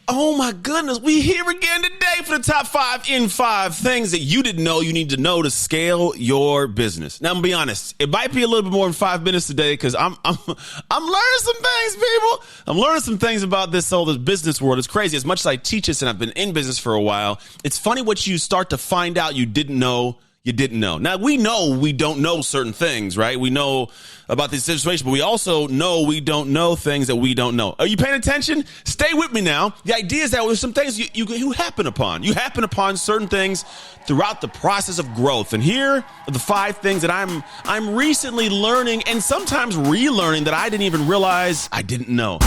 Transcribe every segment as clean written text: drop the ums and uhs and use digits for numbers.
Oh my goodness, we here again today for the top 5 in 5 things that you didn't know you need to know to scale your business. Now, I'm gonna be honest, it might be a little bit more than 5 minutes today because I'm learning some things, people. I'm learning some things about this business world. It's crazy. As much as I teach this and I've been in business for a while, it's funny what you start to find out you didn't know. Now, we know we don't know certain things, right? We know about this situation, but we also know we don't know things that we don't know. Are you paying attention? Stay with me now. The idea is that there's some things you happen upon. You happen upon certain things throughout the process of growth. And here are the 5 things that I'm recently learning and sometimes relearning that I didn't even realize I didn't know.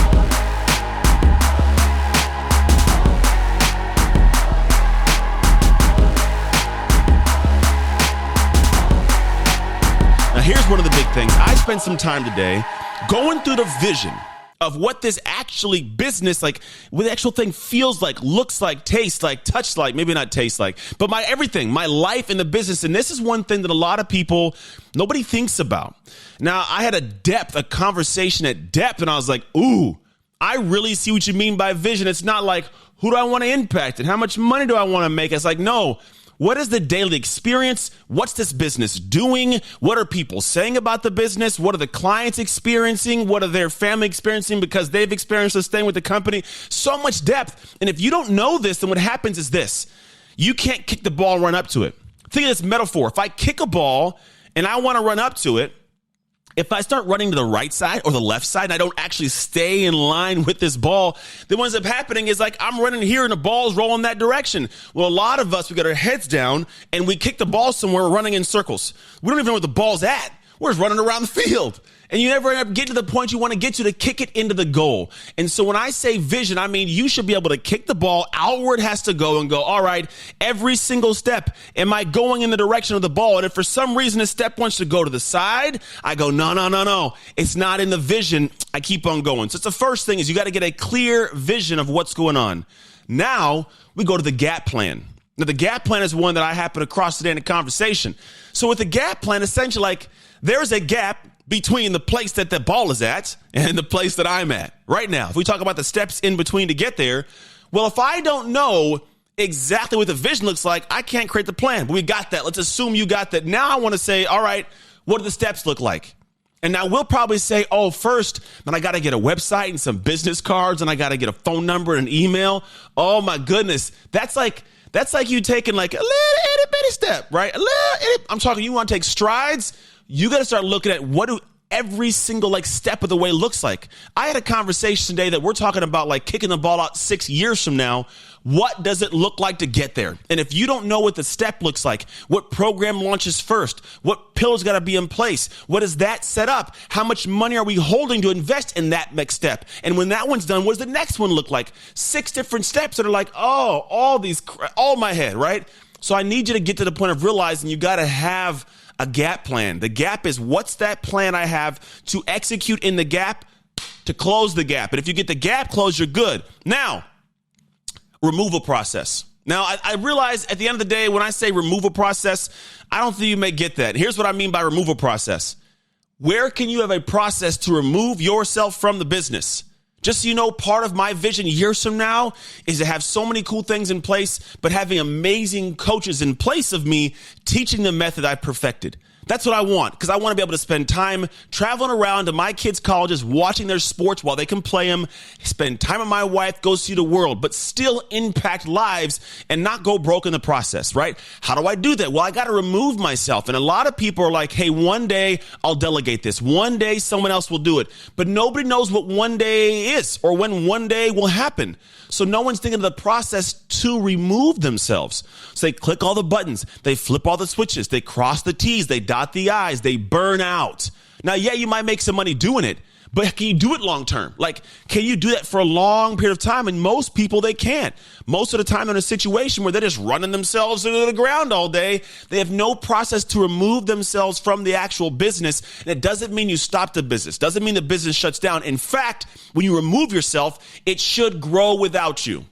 Now, here's one of the big things. I spent some time today going through the vision of what this actually business, like what the actual thing feels like, looks like, tastes like, touch like, maybe not taste like, but my everything, my life in the business. And this is one thing that a lot of people, nobody thinks about. Now, I had a conversation at depth, and I was like, ooh, I really see what you mean by vision. It's not like, who do I want to impact and how much money do I want to make? It's like, no. What is the daily experience? What's this business doing? What are people saying about the business? What are the clients experiencing? What are their family experiencing because they've experienced this thing with the company? So much depth. And if you don't know this, then what happens is this. You can't kick the ball and run up to it. Think of this metaphor. If I kick a ball and I want to run up to it, if I start running to the right side or the left side and I don't actually stay in line with this ball, then what ends up happening is like I'm running here and the ball's rolling that direction. Well, a lot of us, we got our heads down and we kick the ball somewhere, running in circles. We don't even know where the ball's at. We're just running around the field. And you never end up getting to the point you want to get to kick it into the goal. And so when I say vision, I mean you should be able to kick the ball outward has to go and go, all right, every single step, am I going in the direction of the ball? And if for some reason a step wants to go to the side, I go, no. It's not in the vision. I keep on going. So it's the first thing is you got to get a clear vision of what's going on. Now we go to the gap plan. Now the gap plan is one that I happened across today in a conversation. So with the gap plan, essentially like there's a gap between the place that the ball is at and the place that I'm at right now. If we talk about the steps in between to get there, well, if I don't know exactly what the vision looks like, I can't create the plan. But we got that. Let's assume you got that. Now I want to say, all right, what do the steps look like? And now we'll probably say, oh, first, then I got to get a website and some business cards and I got to get a phone number and an email. Oh my goodness. That's like you taking like a little itty bitty step, right? I'm talking, you want to take strides. You got to start looking at what do every single like step of the way looks like. I had a conversation today that we're talking about like kicking the ball out 6 years from now. What does it look like to get there? And if you don't know what the step looks like, what program launches first, what pillars got to be in place, what is that set up? How much money are we holding to invest in that next step? And when that one's done, what does the next one look like? 6 different steps that are like, oh, all my head, right? So I need you to get to the point of realizing you got to have a gap plan. The gap is what's that plan I have to execute in the gap to close the gap. And if you get the gap closed, you're good. Now, removal process. Now, I realize at the end of the day, when I say removal process, I don't think you may get that. Here's what I mean by removal process. Where can you have a process to remove yourself from the business? Just so you know, part of my vision years from now is to have so many cool things in place, but having amazing coaches in place of me teaching the method I perfected. That's what I want, because I want to be able to spend time traveling around to my kids' colleges, watching their sports while they can play them, spend time with my wife, go see the world, but still impact lives and not go broke in the process, right? How do I do that? Well, I got to remove myself. And a lot of people are like, hey, one day I'll delegate this. One day someone else will do it. But nobody knows what one day is or when one day will happen. So no one's thinking of the process to remove themselves. So they click all the buttons, they flip all the switches, they cross the T's, they dot the I's, they burn out. Now, yeah, you might make some money doing it, but can you do it long term? Like, can you do that for a long period of time? And most people, they can't. Most of the time they're in a situation where they're just running themselves into the ground all day. They have no process to remove themselves from the actual business. And it doesn't mean you stop the business. Doesn't mean the business shuts down. In fact, when you remove yourself, it should grow without you.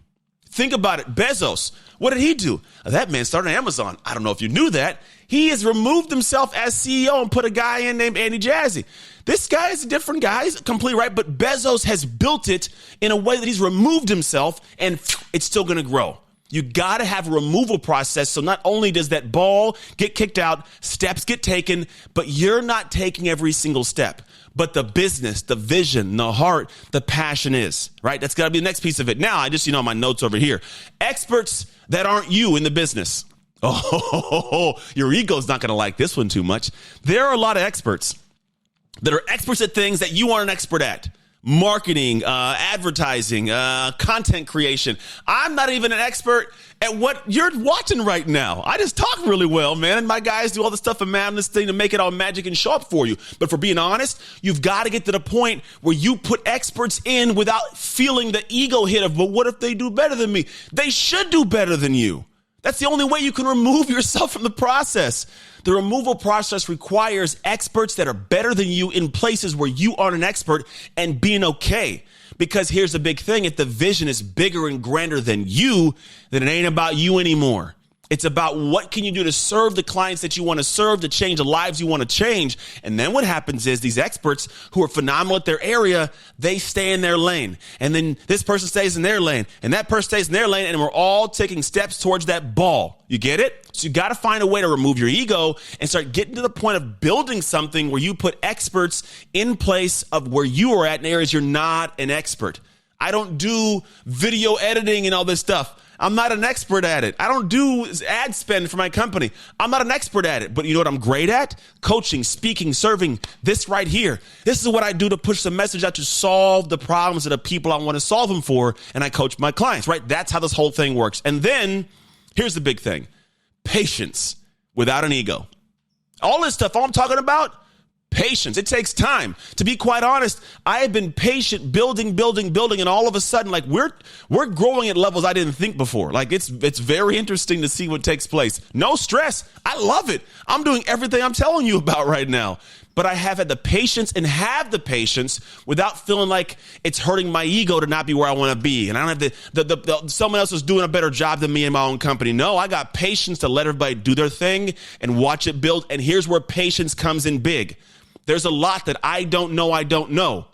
Think about it. Bezos, what did he do? That man started Amazon. I don't know if you knew that. He has removed himself as CEO and put a guy in named Andy Jassy. This guy is a different guy. He's completely right. But Bezos has built it in a way that he's removed himself, and it's still going to grow. You got to have a removal process. So not only does that ball get kicked out, steps get taken, but you're not taking every single step. But the business, the vision, the heart, the passion is, right? That's got to be the next piece of it. Now, I just, my notes over here. Experts that aren't you in the business. Oh, your ego's not going to like this one too much. There are a lot of experts that are experts at things that you aren't an expert at. Marketing, advertising, content creation. I'm not even an expert at what you're watching right now. I just talk really well, man. And my guys do all the stuff and man, this thing to make it all magic and show up for you. But for being honest, you've got to get to the point where you put experts in without feeling the ego hit of, but what if they do better than me? They should do better than you. That's the only way you can remove yourself from the process. The removal process requires experts that are better than you in places where you aren't an expert and being okay. Because here's the big thing. If the vision is bigger and grander than you, then it ain't about you anymore. It's about what can you do to serve the clients that you want to serve, to change the lives you want to change. And then what happens is these experts who are phenomenal at their area, they stay in their lane. And then this person stays in their lane and that person stays in their lane. And we're all taking steps towards that ball. You get it? So you got to find a way to remove your ego and start getting to the point of building something where you put experts in place of where you are at in areas you're not an expert. I don't do video editing and all this stuff. I'm not an expert at it. I don't do ad spend for my company. I'm not an expert at it. But you know what I'm great at? Coaching, speaking, serving. This right here. This is what I do to push the message out to solve the problems of the people I want to solve them for. And I coach my clients, right? That's how this whole thing works. And then here's the big thing. Patience without an ego. All this stuff, all I'm talking about, patience. It takes time. To be quite honest, I have been patient, building, and all of a sudden, like we're growing at levels I didn't think before. Like it's very interesting to see what takes place. No stress. I love it. I'm doing everything I'm telling you about right now. But I have had the patience and have the patience without feeling like it's hurting my ego to not be where I want to be. And I don't have someone else is doing a better job than me in my own company. No, I got patience to let everybody do their thing and watch it build. And here's where patience comes in big. There's a lot that I don't know.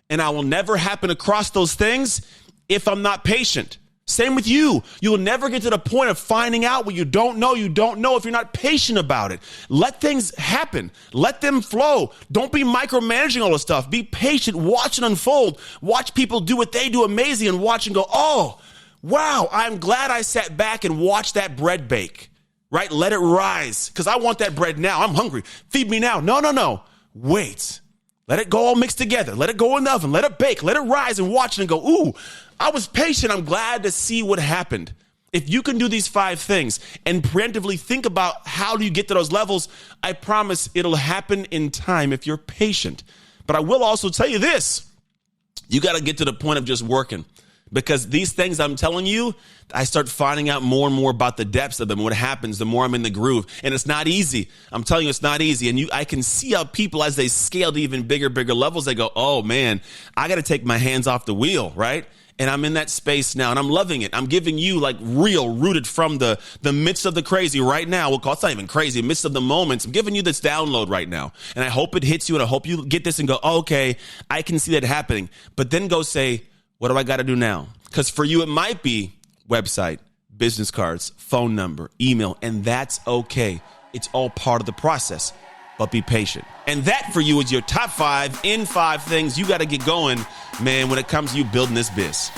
And I will never happen across those things if I'm not patient. Same with you. You will never get to the point of finding out what you don't know if you're not patient about it. Let things happen. Let them flow. Don't be micromanaging all this stuff. Be patient. Watch it unfold. Watch people do what they do amazing and watch and go, oh, wow, I'm glad I sat back and watched that bread bake, right? Let it rise because I want that bread now. I'm hungry. Feed me now. No. Wait, let it go all mixed together. Let it go in the oven. Let it bake. Let it rise and watch it and go, ooh, I was patient. I'm glad to see what happened. If you can do these 5 things and preemptively think about how do you get to those levels, I promise it'll happen in time if you're patient. But I will also tell you this. You got to get to the point of just working. Because these things I'm telling you, I start finding out more and more about the depths of them. What happens, the more I'm in the groove. And it's not easy. I'm telling you, it's not easy. And I can see how people, as they scale to even bigger levels, they go, oh, man, I got to take my hands off the wheel, right? And I'm in that space now, and I'm loving it. I'm giving you like real, rooted from the midst of the crazy right now. Well, it's not even crazy, midst of the moments. I'm giving you this download right now. And I hope it hits you, and I hope you get this and go, oh, okay, I can see that happening. But then go say, what do I got to do now? Because for you, it might be website, business cards, phone number, email, and that's okay. It's all part of the process, but be patient. And that for you is your top 5 in 5 things you got to get going, man, when it comes to you building this biz.